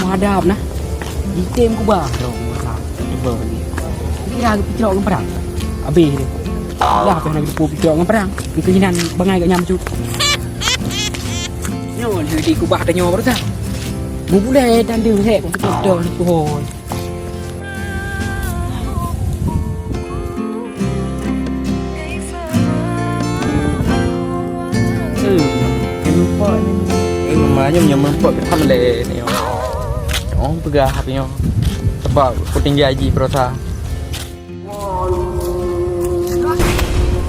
hadap nah. Item ku bah dong masa. Coba ni. Kira aku picok dengan perang. Habis dia. Lah apa nak aku picok dengan perang. Itu jinan bangai kat nyam cu. Nyo di ku bah tanyo baru sah. Mu boleh dan dia hek ku picok ni pohon. Namanya menyemput ke Tamle ni. Oh, pegah punya. Sebab aku tinggi haji Perosa.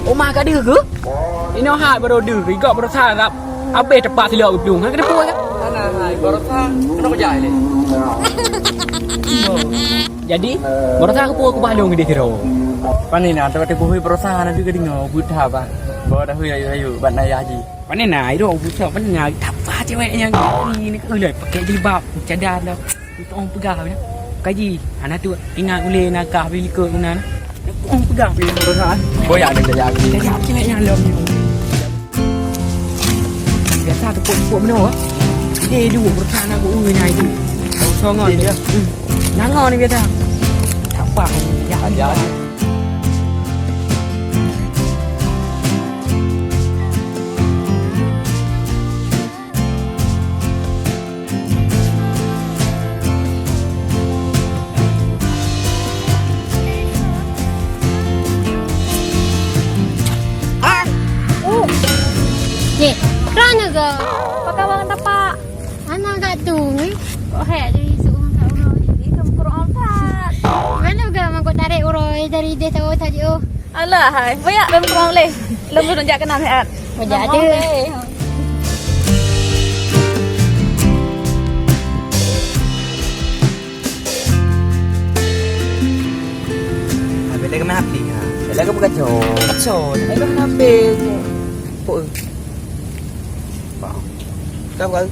Omah kat dia ke? Ini hak baru dia. Igak Perosa rap. Habis tepat silap ujung. Hak kena puas kan? Mana hai Perosa? Kena kerja ni. Jadi, Perosa aku balung dia kira. Pani nak tempat buih Perosa nanti ke dengar buta apa. Bawa dah ayu ban ayah haji. Pani nak itu buta pani nak apa ceweknya ni lah pakai jilbab cadar dah. Itu orang pegang ni. Kaji, anak tu ingat boleh nakah beli ke guna. Orang pegang beli Perosa. Boyak dia jaga. Jaga ceweknya lah ni. Biasa tepuk-tepuk mana ah? Dia dua Perosa nak buat ni itu. Songon dia. Nangon ni biasa. Tak apa. Ya. Ye, kerana ke? Pakai bang tapak. Anak kat tu ni. Kok hek jadi suruh kat uroi. Dia kan kurang empat. Mana ke mak tarik uroi dari dia tahu tadi oh. Alah hai, banyak dalam kurang boleh. Lembut nak jak kenal sehat. Banyak ada. Bila kena api ha. Bila kau buka cok. Cok. Bila kena api. Apa? Kau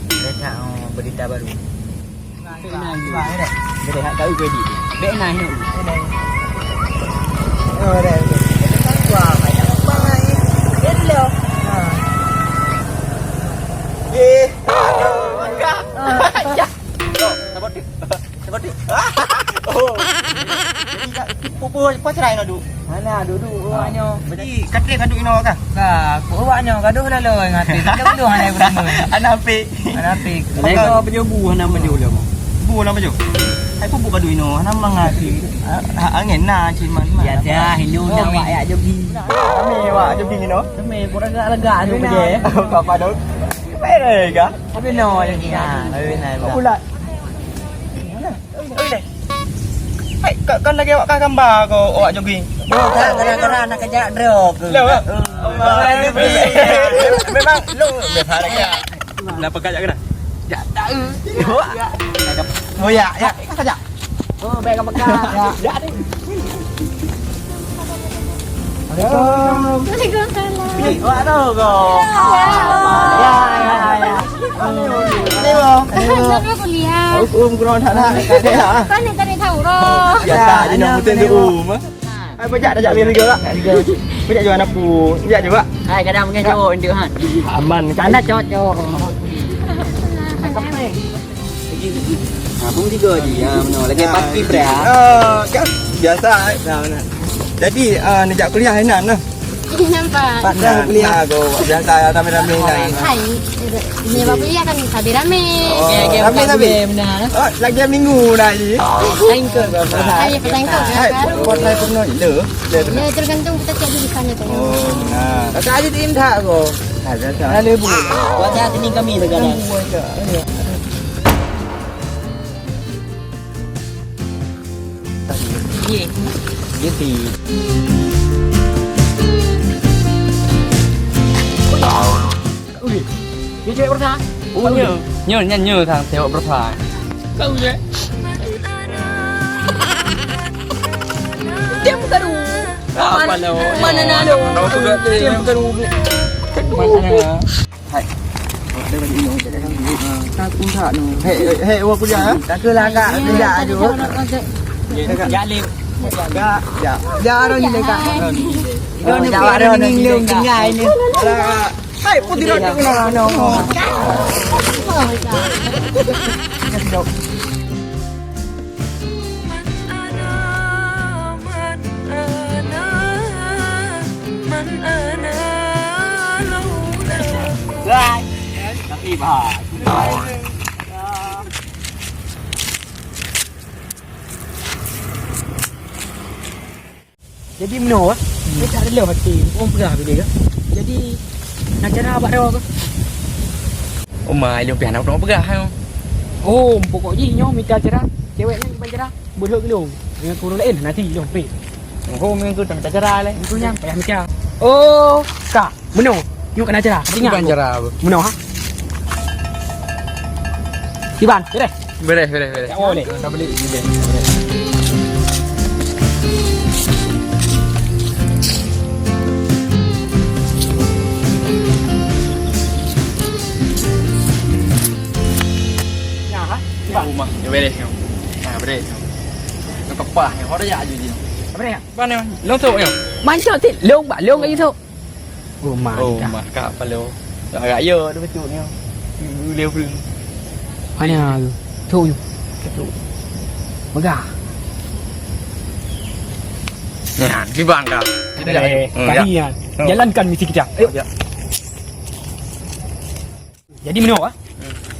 dia nak berita baru. Dia nak tahu jadi. Bek nak ni. Oh dah. Wah, banyak bang ni. Hello. Ha. Enggak. Ya. Sabar dia. Oh. Pupu cerai nak duduk. Mana duduk awaknya. Berarti katrek kaduk ino kan? Ka, aku awaknya gaduh lalu ngati. Gaduh hanai berapa. Anapi. Kau penjubu hanam penjubu le mo. Bu hanam penjubu. Hai pupu gaduh ino hanam mangati. Angin na ciman. Ya dah, hilu nang wak ya jogi. Kami wak jogi ino. Kami pura lega tu je. Kau padot. Mere ka? Tapi no jogi na. Tapi nai. Pula. Oi. Hai, kan lagi awak kan gambar kau awak jogging. Oh, gara-gara nak kerja drog. Memang lu biasa lagi. Kenapa kerja kena? Ya, tak. Oh ya, kerja. Oh, baik apa kerja? Ya ni. Waalaikumsalam. Awak tahu kau. Ya. Ni bo. Kenapa kuliah? Kurang tak nak kerja. Kan ni tadi tahu roh. Biasa je nak mutin tu Hai bajak dah jak liga lah. Bajak jual apu. Bajak juga. Hai kadang mungkin cok dia han. Aman kan. Anda cocok. Abang juga dia mana lagi parti bra. Kan biasa dah. Jadi nak kuliah enak nah. Nampak. Pada kuliah aku biasa ramai-ramai kan. Hai. Ni bapak kuliah kan rame-rame. Rame benar. Oh, lagi minggu dah je. Tangkap. Hai, tangkap. Hai, buat lain pun le. Ya, tergantung kita cek di sana tu. Oh, nah. Kakak ada tim tak ko? Ada. Ada bu. Buat saat ini kami negara. Ye. Jadi. Ui. Dia cewek Perosa. Oh, nhớ thằng cewek Perosa. Kau je. Dia bukan du. Mana nak du? Dia bukan du. Mana? Hai. Đây là gì vậy? Ta cũng thợ nè. Hệ qua bây giờ á. Ta cứ là gạ, dạ được. Dạ liền. Dạ đâu nhìn đây cả. Dạ đâu nhìn lương từng ngày nè. Hai putih roti no. kasih tahu. Tapi jadi menurut dia tak ada lelah hati orang perah bila dia. Jadi nak cara abak dia ke? Oh mai lu pian orang perah kan. Oh pokoknya minta cara ceweknya minta cara boleh ke lu. Dengan kurang lain nanti lu pe. Oh memang tu tak cara lah. Itu yang payah mikir. Oh kak menurut you kena cara. Ingat cara menurut ha? Iban, beres. Beres. Tak boleh. Tak boleh. Ya, ha? Rumah. Ya beres kau. Beres. Nó kepah, họ đã dạ gì gì. Beres ya? Ban ni, long tu ya. Mancot ti, long kat situ. Rumah. Kak palo. Agak ya dia betul ni. Leo pun. Hanya tu. Megah. Nah, gimana kau? Tadi ya. Jalankan misi kita. Ayo. Jadi minum ah.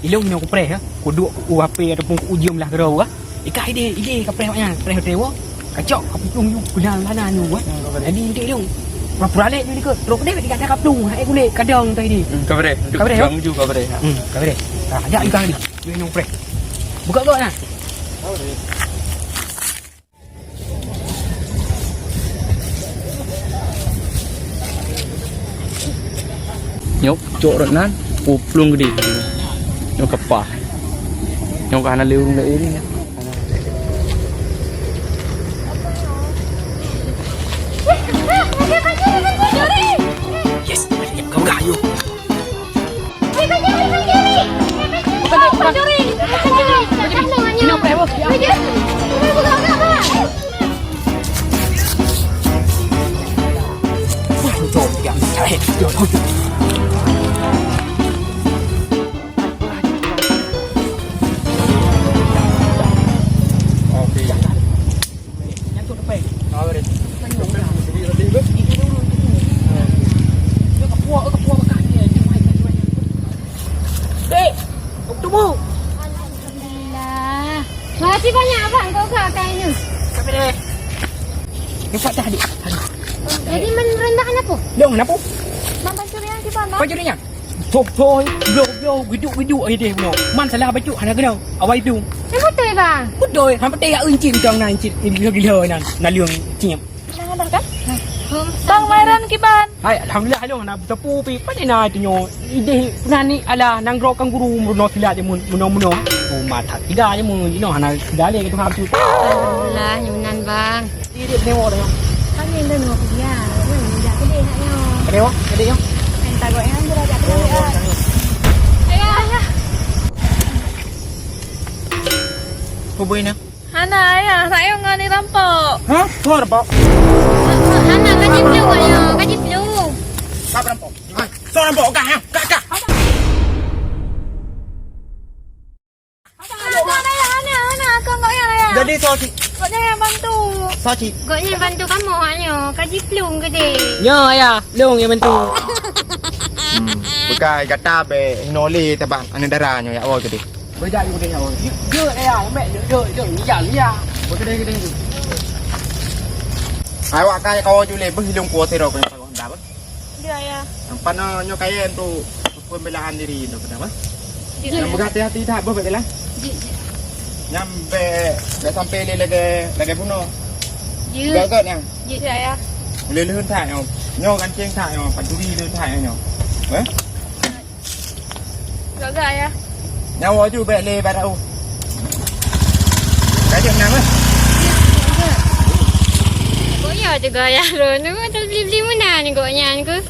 Ilong minum kupre ha. Kuduk HP ataupun ujum lah kerau ah. Ikai ide kapre maknya, kapre hotel. Kacok kapung yu kunang lana nu ah. Jadi ide dong. Pura-pura lek ni ke. Terus dia dekat dah kapung. Hai kulit kadang tadi. Kapre. Menuju kapre. Kapre. Ajak ikan ni. Minum kupre. Buka kau nak? Nhóc chỗ rồi nát ụp luôn cái đi nó cặp quả nhóc cả nó lưu luôn đấy đi nhé yes kau dah yuk Makasih banyak abang kau kain ni. Sampai deh. Cepat dah adik. Jadi merendahkan apa? Dong kenapa? Bang pencurian di mana? Kau curinya? Thôi, video ai deh no. Man salah baju hana kena. Awai tu. Yang betul bang? Betul. Hampa teh uncin tong nan cit gila nan. Na liung ciam. Jangan kan? Bang Mairan kiban. Hai, alhamdulillah hello na tapu pi padina tu nyo. Ide nani ala nang gro kang guru muno sila je muno. Oh mata tidak je mun ino hana tidak le tu hab tu. Alhamdulillah nyunan bang. Ide tengok dah. Kami dah nak dia. Dia kedai naknya. Kedai yo. Entah kau yang berajak kedai. Ayah. Apa buat ni? Hana ayah, saya ngani rampok. Ha? Tu rampok. Anak gaji blue ayo, gaji blue. Siapa rampok? Tu rampok kah? Kak. Anak, kau kau yang ayah. Jadi soci. Kau yang bantu. Soci. Goknya bantu kamu ayo, gaji blue gede. Ya ayah, leung yang bantu. Bukan kata be noli tebang ane darahnya ya awal gede. Beda juga dia awal. Dia ayah, mek dia liya. Gede tu. Awak kaya kau jule berhilung kuat terok kan kau hendak apa? Dia ayah. Nampak nyo kaya tu pembelaan diri tu kenapa? Yang berhati-hati tak boleh lah. Nyampe sampai lagi bunuh. Gagal yang. Dia ayah. Lelehun tak yang. Nyo kancing tak yang. Paduri lehun tak yang. Eh? Gagal ayah. Nyawa ju bek le barau. Kaje nama? Goknya juga ya ron. Tu beli mana ni goknya ni ke?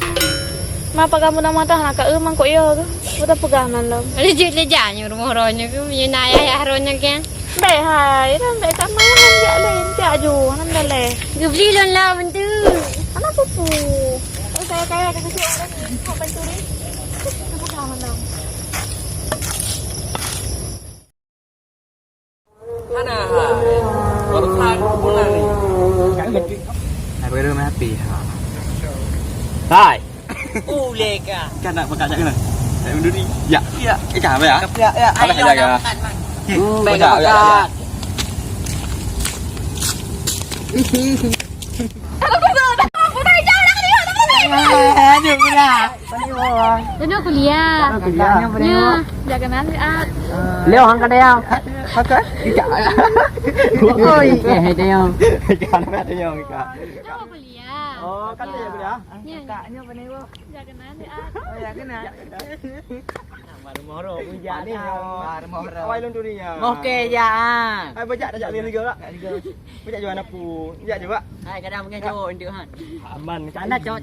Mapa kamu nak matah nak ke emang kok ya ke? Udah pegang mandam. Lejak-lejak rumah ronnya ke punya ayah ronnya kan. Baik hai, dan baik tak malam dia lain dia ju, nan dah le. Dia beli lon lah bentu. Anak pupu. Saya kaya ke kecil orang ni, kau bantu ni. Pegang mandam. Baru kelar bulan ni. Hai beri rumah happy. Hai. Leka. Kan nak berkat kena. Saya undur ni. Ya. Ya. Ikan apa ya? Ya. Apa jaga? Berkat. Aduh pula. Duduk kuliah. Ya. Jaga nanti Leo hang kada yang. Hakah? Ikan. Oi. Yang. Ikan apa yang ikan? Duduk kuliah. Oh, kata ya kuliah. Ya. Kaknya apa nih, Bu? Jaga nanti Oh, ya kena. Baru moro hujan ni. Baru moro. Awai lun tu ni ya. Okey ya. Hai bajak dah jak lin juga tak? Bajak jual apa? Jak juga. Hai kadang pakai cok ndio han. Aman. Kana cok.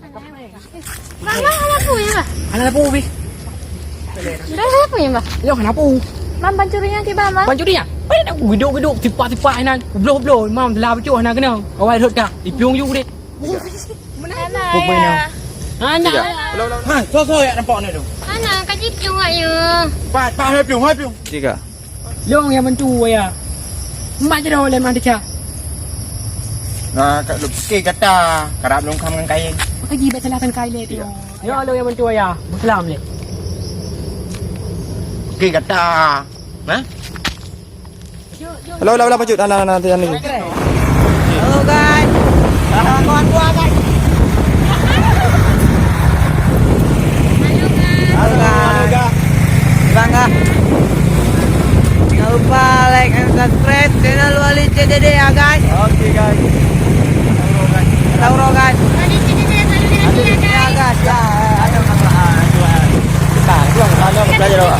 Bang, apa ya, Bang? Ana apa bi? Bang, apa ya, Bang? Yo kenapa? Mam pancurinya tiba, Mam. Pancurinya? Pai nak geduk-geduk tipak-tipak nan. Bloh-bloh mam telah becu ana kena. Awai rot ka. Ipiung ju dek. Mana ya? Anak. Ha, so ya nampak ni tu. Anak kat situ ayo. Pak hai piung. Tiga. Long yang mentu ya. Mak je dah oleh mak dia. Nah, kat lukis kata kerap longkam dengan kain. Pergi baca selatan kaile tu. Ya lo yang mentu ya. Berkelam le. Lukis kata. Ha? Hello, pajut. Nanti yang ni. Hello guys. Kawan gua guys. Halo guys. Bangga. Jangan lupa like and subscribe channel Wali CDD ya guys. Oke guys. Tauro guys. Tadi sini saya selalu Ya guys. Ya. Ada apa? Kita jual mana belajar.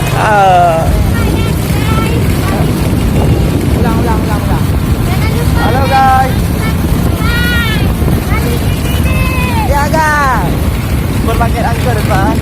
Ulang. Halo guys. Ya guys. Berpaket angker depan.